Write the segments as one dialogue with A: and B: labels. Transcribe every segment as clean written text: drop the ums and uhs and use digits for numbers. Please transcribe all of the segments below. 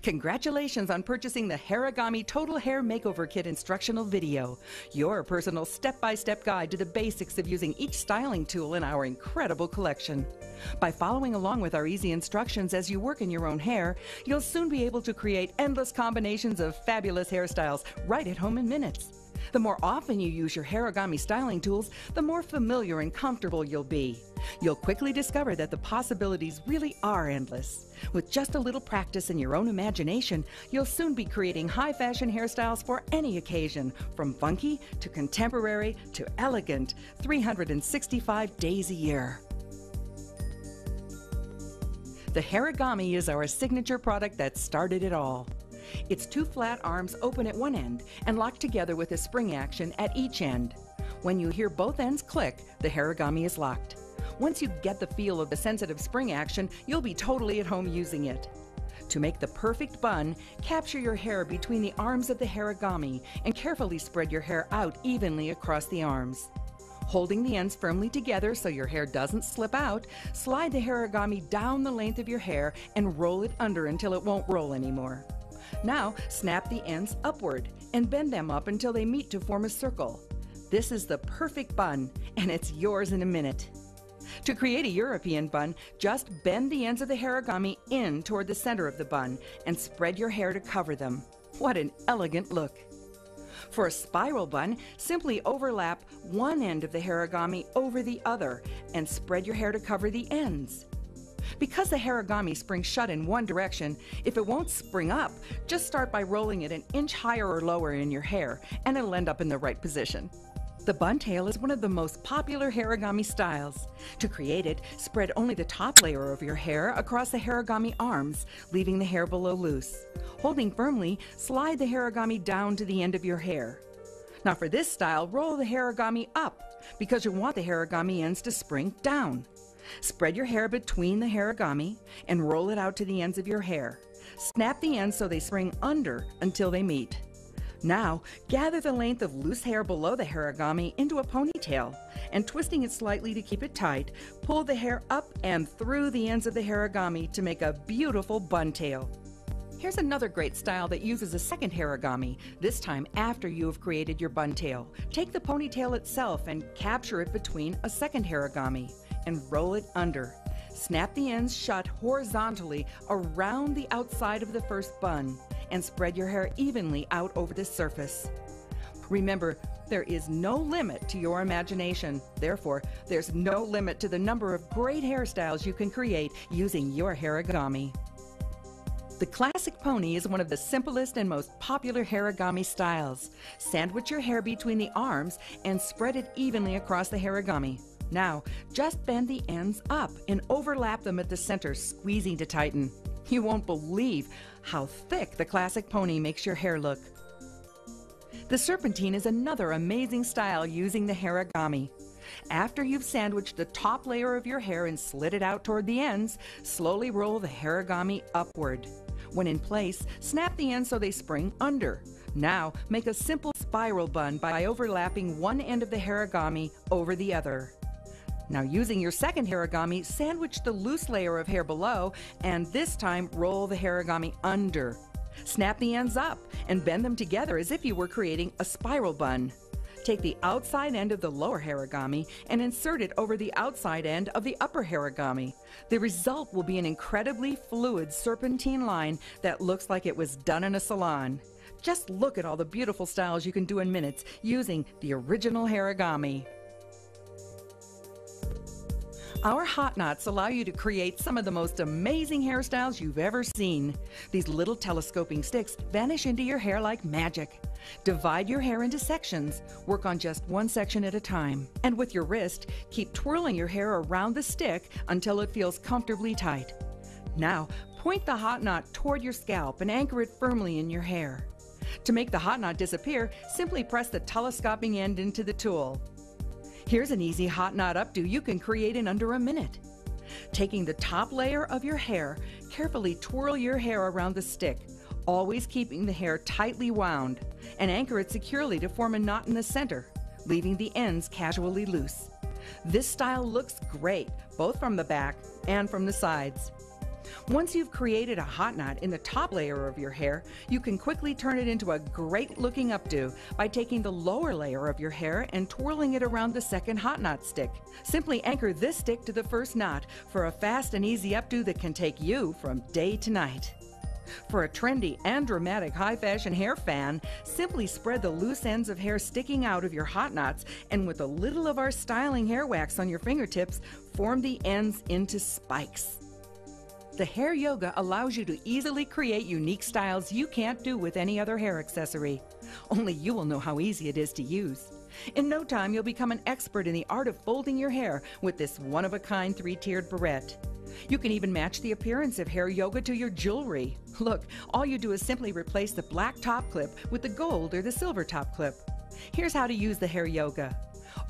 A: Congratulations on purchasing the Hairagami Total Hair Makeover Kit instructional video, your personal step-by-step guide to the basics of using each styling tool in our incredible collection. By following along with our easy instructions as you work in your own hair, you'll soon be able to create endless combinations of fabulous hairstyles right at home in minutes. The more often you use your Hairagami styling tools, the more familiar and comfortable you'll be. You'll quickly discover that the possibilities really are endless. With just a little practice and your own imagination, you'll soon be creating high-fashion hairstyles for any occasion, from funky to contemporary to elegant, 365 days a year. The Hairagami is our signature product that started it all. Its two flat arms open at one end and lock together with a spring action at each end. When you hear both ends click, the Hairagami is locked. Once you get the feel of the sensitive spring action, you'll be totally at home using it. To make the perfect bun, capture your hair between the arms of the Hairagami and carefully spread your hair out evenly across the arms. Holding the ends firmly together so your hair doesn't slip out, slide the Hairagami down the length of your hair and roll it under until it won't roll anymore. Now, snap the ends upward and bend them up until they meet to form a circle. This is the perfect bun, and it's yours in a minute. To create a European bun, just bend the ends of the Hairagami in toward the center of the bun and spread your hair to cover them. What an elegant look! For a spiral bun, simply overlap one end of the Hairagami over the other and spread your hair to cover the ends. Because the Hairagami springs shut in one direction, if it won't spring up, just start by rolling it an inch higher or lower in your hair, and it'll end up in the right position. The bun tail is one of the most popular Hairagami styles. To create it, spread only the top layer of your hair across the Hairagami arms, leaving the hair below loose. Holding firmly, slide the Hairagami down to the end of your hair. Now for this style, roll the Hairagami up, because you want the Hairagami ends to spring down. Spread your hair between the Hairagami and roll it out to the ends of your hair. Snap the ends so they spring under until they meet. Now, gather the length of loose hair below the Hairagami into a ponytail, and twisting it slightly to keep it tight, pull the hair up and through the ends of the Hairagami to make a beautiful bun tail. Here's another great style that uses a second Hairagami, this time after you have created your bun tail. Take the ponytail itself and capture it between a second Hairagami and roll it under. Snap the ends shut horizontally around the outside of the first bun and spread your hair evenly out over the surface. Remember, there is no limit to your imagination. Therefore, there's no limit to the number of great hairstyles you can create using your Hairagami. The classic pony is one of the simplest and most popular Hairagami styles. Sandwich your hair between the arms and spread it evenly across the Hairagami. Now, just bend the ends up and overlap them at the center, squeezing to tighten. You won't believe how thick the classic pony makes your hair look. The serpentine is another amazing style using the Hairagami. After you've sandwiched the top layer of your hair and slid it out toward the ends, slowly roll the Hairagami upward. When in place, snap the ends so they spring under. Now, make a simple spiral bun by overlapping one end of the Hairagami over the other. Now, using your second Hairagami, sandwich the loose layer of hair below, and this time roll the Hairagami under. Snap the ends up and bend them together as if you were creating a spiral bun. Take the outside end of the lower Hairagami and insert it over the outside end of the upper Hairagami. The result will be an incredibly fluid serpentine line that looks like it was done in a salon. Just look at all the beautiful styles you can do in minutes using the original Hairagami. Our hot knots allow you to create some of the most amazing hairstyles you've ever seen. These little telescoping sticks vanish into your hair like magic. Divide your hair into sections. Work on just one section at a time. And with your wrist, keep twirling your hair around the stick until it feels comfortably tight. Now, point the hot knot toward your scalp and anchor it firmly in your hair. To make the hot knot disappear, simply press the telescoping end into the tool. Here's an easy hot knot updo you can create in under a minute. Taking the top layer of your hair, carefully twirl your hair around the stick, always keeping the hair tightly wound, and anchor it securely to form a knot in the center, leaving the ends casually loose. This style looks great, both from the back and from the sides. Once you've created a hot knot in the top layer of your hair, you can quickly turn it into a great looking updo by taking the lower layer of your hair and twirling it around the second hot knot stick. Simply anchor this stick to the first knot for a fast and easy updo that can take you from day to night. For a trendy and dramatic high-fashion hair fan, simply spread the loose ends of hair sticking out of your hot knots and with a little of our styling hair wax on your fingertips, form the ends into spikes. The hair yoga allows you to easily create unique styles you can't do with any other hair accessory. Only you will know how easy it is to use. In no time, you'll become an expert in the art of folding your hair with this one-of-a-kind three-tiered barrette. You can even match the appearance of hair yoga to your jewelry. Look, all you do is simply replace the black top clip with the gold or the silver top clip. Here's how to use the hair yoga.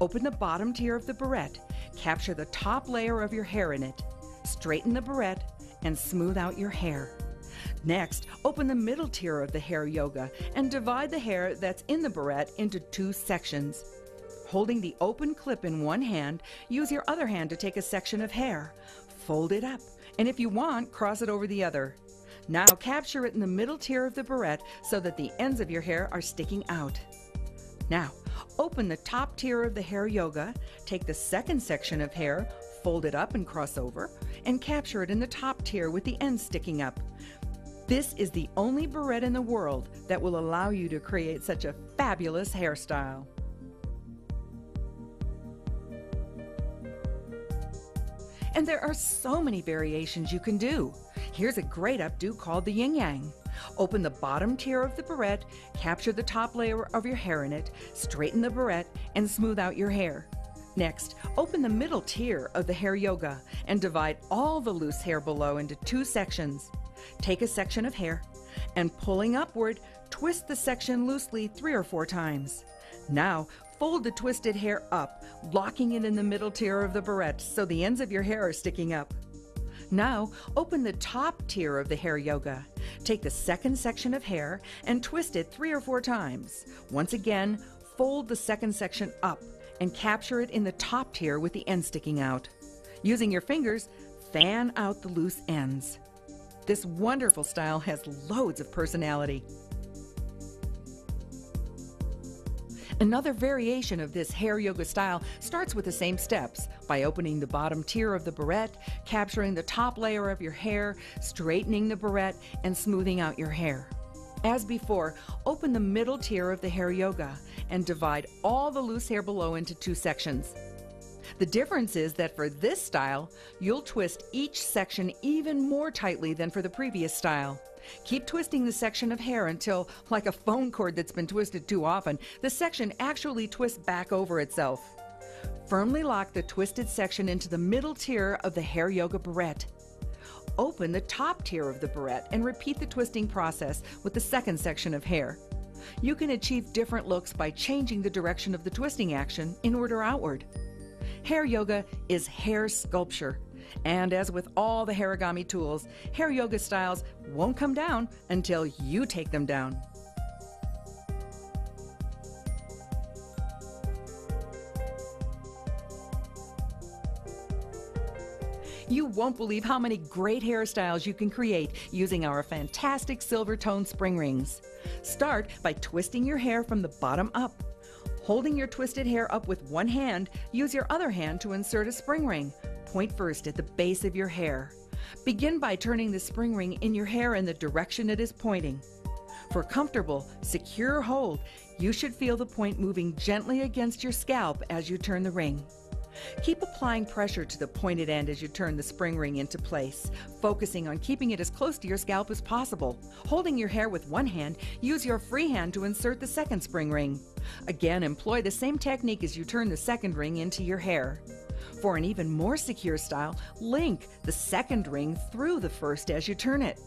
A: Open the bottom tier of the barrette, capture the top layer of your hair in it, straighten the barrette, and smooth out your hair. Next, open the middle tier of the hair yoga and divide the hair that's in the barrette into two sections. Holding the open clip in one hand, use your other hand to take a section of hair. Fold it up, and if you want, cross it over the other. Now capture it in the middle tier of the barrette so that the ends of your hair are sticking out. Now, open the top tier of the hair yoga, take the second section of hair, fold it up and cross over, and capture it in the top tier with the ends sticking up. This is the only barrette in the world that will allow you to create such a fabulous hairstyle. And there are so many variations you can do. Here's a great updo called the yin yang. Open the bottom tier of the barrette, capture the top layer of your hair in it, straighten the barrette, and smooth out your hair. Next, open the middle tier of the hair yoga and divide all the loose hair below into two sections. Take a section of hair and pulling upward, twist the section loosely 3 or 4 times. Now, fold the twisted hair up, locking it in the middle tier of the barrette so the ends of your hair are sticking up. Now, open the top tier of the hair yoga. Take the second section of hair and twist it 3 or 4 times. Once again, fold the second section up and capture it in the top tier with the end sticking out. Using your fingers, fan out the loose ends. This wonderful style has loads of personality. Another variation of this hair yoga style starts with the same steps by opening the bottom tier of the barrette, capturing the top layer of your hair, straightening the barrette, and smoothing out your hair. As before, open the middle tier of the hair yoga and divide all the loose hair below into 2 sections. The difference is that for this style, you'll twist each section even more tightly than for the previous style. Keep twisting the section of hair until, like a phone cord that's been twisted too often, the section actually twists back over itself. Firmly lock the twisted section into the middle tier of the hair yoga barrette. Open the top tier of the barrette and repeat the twisting process with the second section of hair. You can achieve different looks by changing the direction of the twisting action in order outward. Hair yoga is hair sculpture. And as with all the Hairagami tools, hair yoga styles won't come down until you take them down. You won't believe how many great hairstyles you can create using our fantastic silver tone spring rings. Start by twisting your hair from the bottom up. Holding your twisted hair up with one hand, use your other hand to insert a spring ring. Point first at the base of your hair. Begin by turning the spring ring in your hair in the direction it is pointing. For comfortable, secure hold, you should feel the point moving gently against your scalp as you turn the ring. Keep applying pressure to the pointed end as you turn the spring ring into place, focusing on keeping it as close to your scalp as possible. Holding your hair with one hand, use your free hand to insert the second spring ring. Again, employ the same technique as you turn the second ring into your hair. For an even more secure style, link the second ring through the first as you turn it.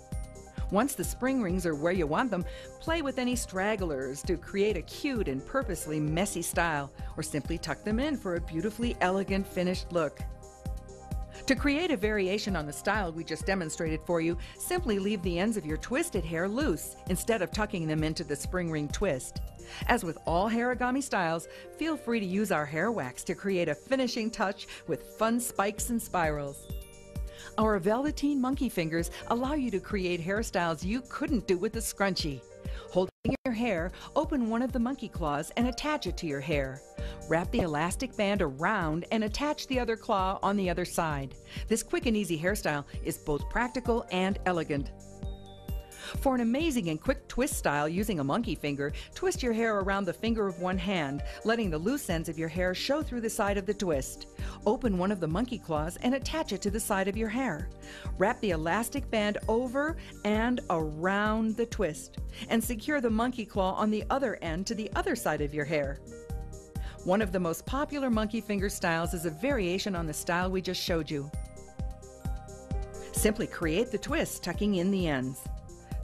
A: Once the spring rings are where you want them, play with any stragglers to create a cute and purposely messy style, or simply tuck them in for a beautifully elegant finished look. To create a variation on the style we just demonstrated for you, simply leave the ends of your twisted hair loose instead of tucking them into the spring ring twist. As with all Hairagami styles, feel free to use our hair wax to create a finishing touch with fun spikes and spirals. Our velveteen monkey fingers allow you to create hairstyles you couldn't do with a scrunchie. Holding your hair, open one of the monkey claws and attach it to your hair. Wrap the elastic band around and attach the other claw on the other side. This quick and easy hairstyle is both practical and elegant. For an amazing and quick twist style using a monkey finger, twist your hair around the finger of one hand, letting the loose ends of your hair show through the side of the twist. Open one of the monkey claws and attach it to the side of your hair. Wrap the elastic band over and around the twist, and secure the monkey claw on the other end to the other side of your hair. One of the most popular monkey finger styles is a variation on the style we just showed you. Simply create the twist, tucking in the ends.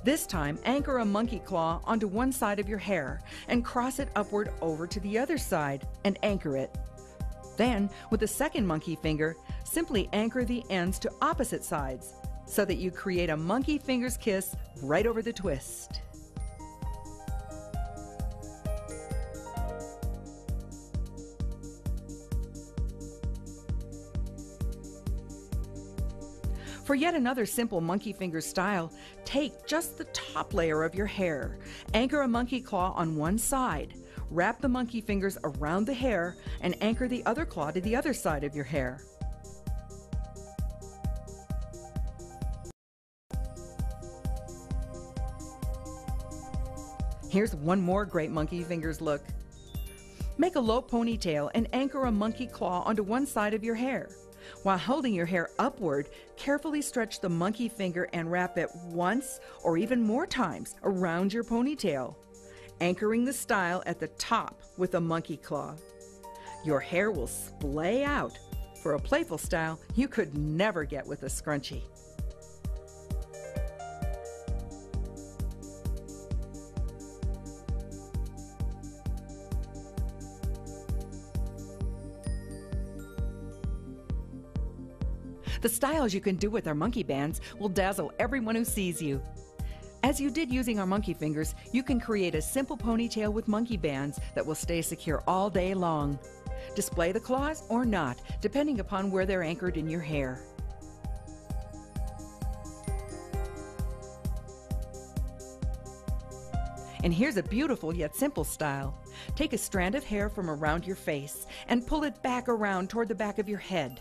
A: This time, anchor a monkey claw onto one side of your hair and cross it upward over to the other side and anchor it. Then, with the second monkey finger, simply anchor the ends to opposite sides so that you create a monkey fingers kiss right over the twist. For yet another simple monkey finger style, take just the top layer of your hair, anchor a monkey claw on one side, wrap the monkey fingers around the hair, and anchor the other claw to the other side of your hair. Here's one more great monkey fingers look. Make a low ponytail and anchor a monkey claw onto one side of your hair. While holding your hair upward, carefully stretch the monkey finger and wrap it once or even more times around your ponytail, anchoring the style at the top with a monkey claw. Your hair will splay out for a playful style you could never get with a scrunchie. The styles you can do with our monkey bands will dazzle everyone who sees you. As you did using our monkey fingers, you can create a simple ponytail with monkey bands that will stay secure all day long. Display the claws or not, depending upon where they're anchored in your hair. And here's a beautiful yet simple style. Take a strand of hair from around your face and pull it back around toward the back of your head.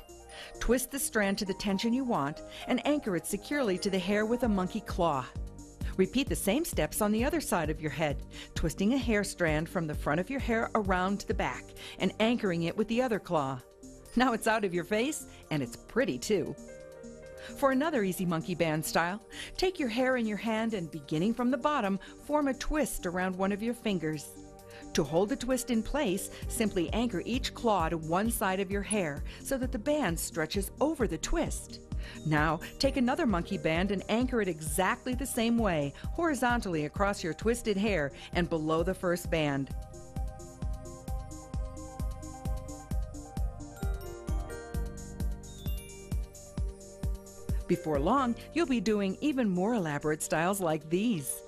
A: Twist the strand to the tension you want and anchor it securely to the hair with a monkey claw. Repeat the same steps on the other side of your head, twisting a hair strand from the front of your hair around to the back and anchoring it with the other claw. Now it's out of your face, and it's pretty too. For another easy monkey band style, take your hair in your hand and, beginning from the bottom, form a twist around one of your fingers. To hold the twist in place, simply anchor each claw to one side of your hair so that the band stretches over the twist. Now, take another monkey band and anchor it exactly the same way, horizontally across your twisted hair and below the first band. Before long, you'll be doing even more elaborate styles like these.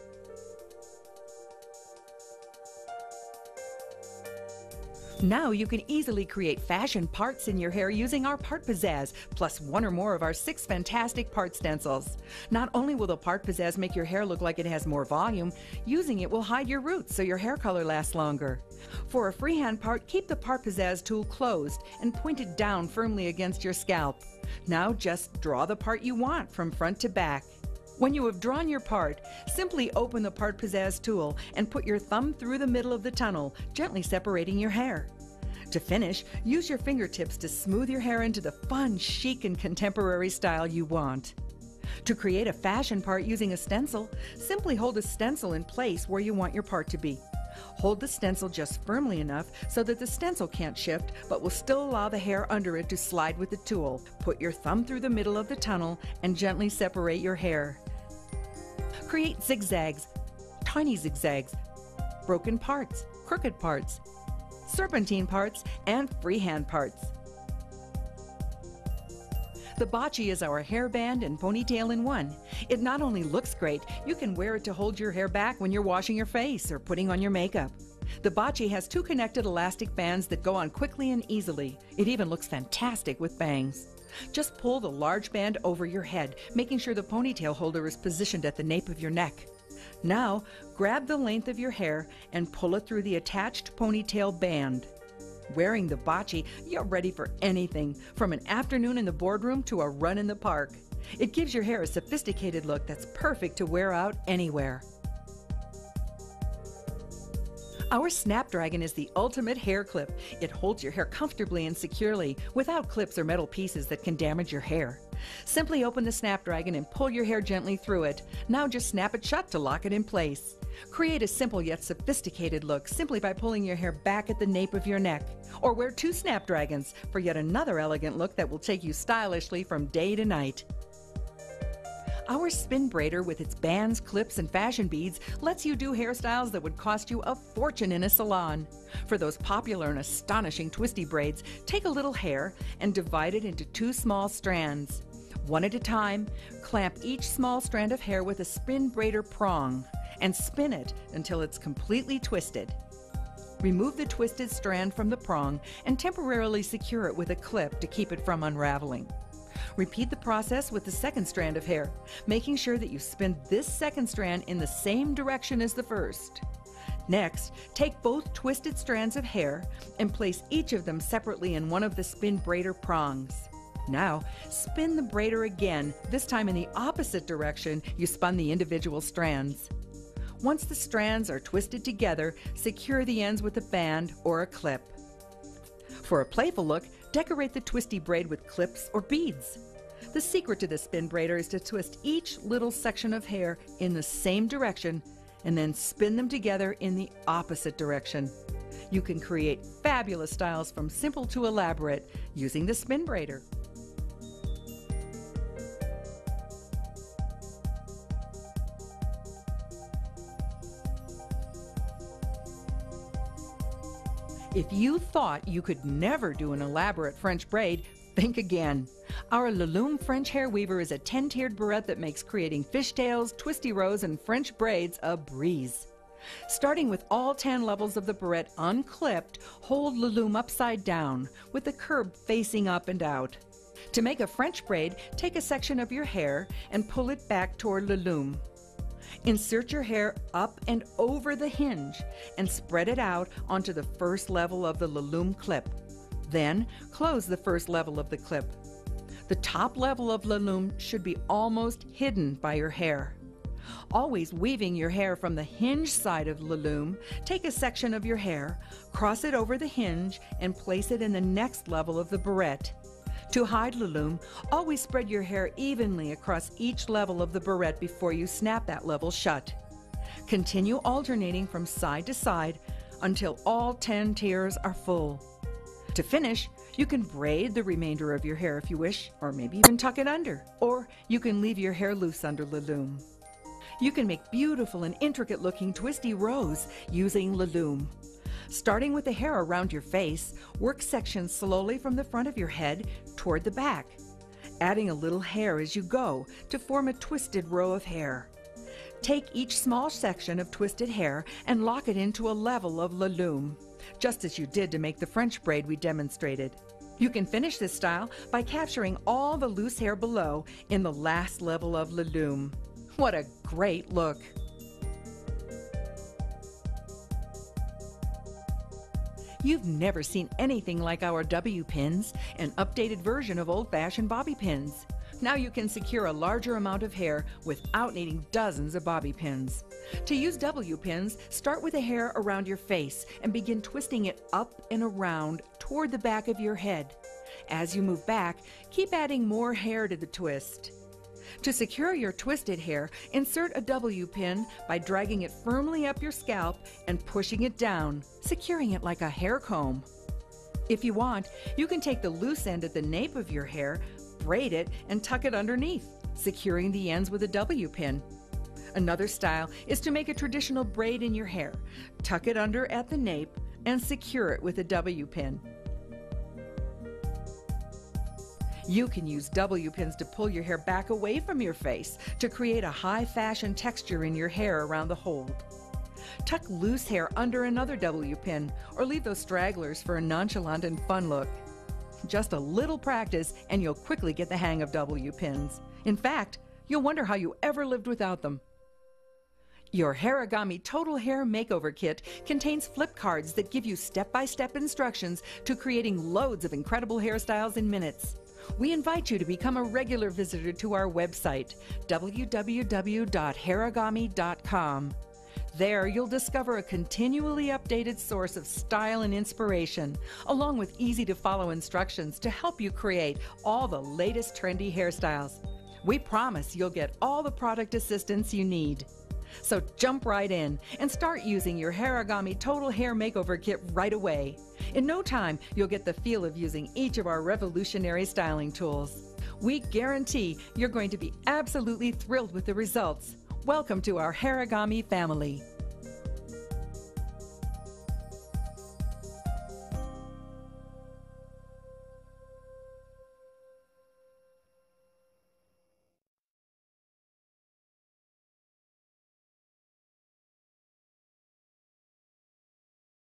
A: Now you can easily create fashion parts in your hair using our Part Pizzazz, plus one or more of our 6 fantastic part stencils. Not only will the Part Pizzazz make your hair look like it has more volume, using it will hide your roots so your hair color lasts longer. For a freehand part, keep the Part Pizzazz tool closed and pointed down firmly against your scalp. Now just draw the part you want from front to back. When you have drawn your part, simply open the Part Pizzazz tool and put your thumb through the middle of the tunnel, gently separating your hair. To finish, use your fingertips to smooth your hair into the fun, chic, and contemporary style you want. To create a fashion part using a stencil, simply hold a stencil in place where you want your part to be. Hold the stencil just firmly enough so that the stencil can't shift, but will still allow the hair under it to slide with the tool. Put your thumb through the middle of the tunnel and gently separate your hair. Create zigzags, tiny zigzags, broken parts, crooked parts, serpentine parts, and freehand parts. The bocce is our hairband and ponytail in one. It not only looks great, you can wear it to hold your hair back when you're washing your face or putting on your makeup. The bocce has 2 connected elastic bands that go on quickly and easily. It even looks fantastic with bangs. Just pull the large band over your head, making sure the ponytail holder is positioned at the nape of your neck. Now, grab the length of your hair and pull it through the attached ponytail band. Wearing the bocce, you're ready for anything, from an afternoon in the boardroom to a run in the park. It gives your hair a sophisticated look that's perfect to wear out anywhere. Our Snapdragon is the ultimate hair clip. It holds your hair comfortably and securely without clips or metal pieces that can damage your hair. Simply open the Snapdragon and pull your hair gently through it. Now just snap it shut to lock it in place. Create a simple yet sophisticated look simply by pulling your hair back at the nape of your neck. Or wear 2 Snapdragons for yet another elegant look that will take you stylishly from day to night. Our spin braider with its bands, clips, and fashion beads lets you do hairstyles that would cost you a fortune in a salon. For those popular and astonishing twisty braids, take a little hair and divide it into 2 small strands. One at a time, clamp each small strand of hair with a spin braider prong and spin it until it's completely twisted. Remove the twisted strand from the prong and temporarily secure it with a clip to keep it from unraveling. Repeat the process with the second strand of hair, making sure that you spin this second strand in the same direction as the first. Next, take both twisted strands of hair and place each of them separately in one of the spin braider prongs. Now, spin the braider again, this time in the opposite direction you spun the individual strands. Once the strands are twisted together, secure the ends with a band or a clip. For a playful look, decorate the twisty braid with clips or beads. The secret to the spin braider is to twist each little section of hair in the same direction and then spin them together in the opposite direction. You can create fabulous styles from simple to elaborate using the spin braider. If you thought you could never do an elaborate French braid, think again. Our Laloum French hair weaver is a 10-tiered barrette that makes creating fishtails, twisty rows, and French braids a breeze. Starting with all 10 levels of the barrette unclipped, hold Laloum upside down with the curb facing up and out. To make a French braid, take a section of your hair and pull it back toward Laloum. Insert your hair up and over the hinge and spread it out onto the first level of the Laloum clip. Then close the first level of the clip. The top level of Laloum should be almost hidden by your hair. Always weaving your hair from the hinge side of Laloum, take a section of your hair, cross it over the hinge, and place it in the next level of the barrette. To hide Laloum, always spread your hair evenly across each level of the barrette before you snap that level shut. Continue alternating from side to side until all 10 tiers are full. To finish, you can braid the remainder of your hair if you wish, or maybe even tuck it under, or you can leave your hair loose under Laloum. You can make beautiful and intricate looking twisty rows using Laloum. Starting with the hair around your face, work sections slowly from the front of your head toward the back, adding a little hair as you go to form a twisted row of hair. Take each small section of twisted hair and lock it into a level of Laloum, just as you did to make the French braid we demonstrated. You can finish this style by capturing all the loose hair below in the last level of Laloum. What a great look! You've never seen anything like our W pins, an updated version of old-fashioned bobby pins. Now you can secure a larger amount of hair without needing dozens of bobby pins. To use W pins, start with the hair around your face and begin twisting it up and around toward the back of your head. As you move back, keep adding more hair to the twist. To secure your twisted hair, insert a W pin by dragging it firmly up your scalp and pushing it down, securing it like a hair comb. If you want, you can take the loose end at the nape of your hair, braid it, and tuck it underneath, securing the ends with a W pin. Another style is to make a traditional braid in your hair, tuck it under at the nape, and secure it with a W pin. You can use W pins to pull your hair back away from your face to create a high fashion texture in your hair around the hold. Tuck loose hair under another W pin or leave those stragglers for a nonchalant and fun look. Just a little practice and you'll quickly get the hang of W pins. In fact, you'll wonder how you ever lived without them. Your Hairagami Total Hair Makeover Kit contains flip cards that give you step-by-step instructions to creating loads of incredible hairstyles in minutes. We invite you to become a regular visitor to our website, www.hairagami.com. There, you'll discover a continually updated source of style and inspiration, along with easy-to-follow instructions to help you create all the latest trendy hairstyles. We promise you'll get all the product assistance you need. So jump right in and start using your Hairagami Total Hair Makeover Kit right away. In no time, you'll get the feel of using each of our revolutionary styling tools. We guarantee you're going to be absolutely thrilled with the results. Welcome to our Hairagami family.